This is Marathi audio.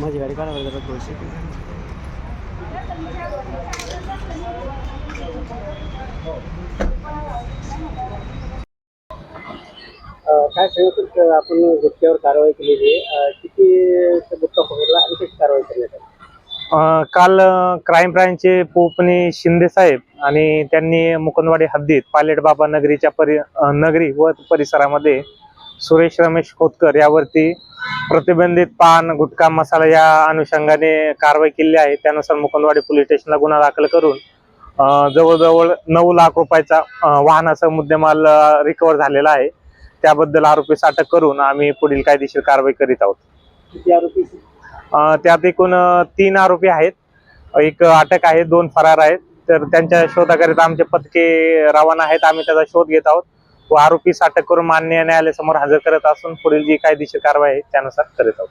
माझी गाडी काढायला जरा थोडीशी. काय सांगतो आपण गुटख्यावर कारवाई केलेली आहे, किती गुटखा पकडला आणि कशी कारवाई करण्यात आली? काल क्राईम ब्रांचचे पोपनी शिंदे साहेब आणि त्यांनी मुकुंदवाडी हद्दीत पालेट बाबा नगरीच्या नगरी व परिसरामध्ये सुरेश रमेश खोतकर यावरती प्रतिबंधित पान गुटखा मसाला या अनुषंगाने कारवाई केली आहे. त्यानुसार मुकुंदवाडी पोलीस स्टेशनला गुन्हा दाखल करून जवळजवळ 9 लाख रुपयाचा वाहनासह मुद्देमाल रिकव्हर झालेला आहे. त्याबद्दल आरोपीस अटक करून आम्ही पुढील कायदेशीर कारवाई करीत आहोत. किती आरोपी? त्यात एकूण 3 आरोपी आहेत, एक अटक आहे, 2 फरार आहेत. तर त्यांच्या शोधाकरिता आमचे पथके रवाना आहेत. आम्ही त्याचा शोध घेत आहोत व आरोपीस अटक करून माननीय न्यायालयासमोर हजर करत असून पुढील जी कायदेशीर कारवाई आहे त्यानुसार करीत आहोत.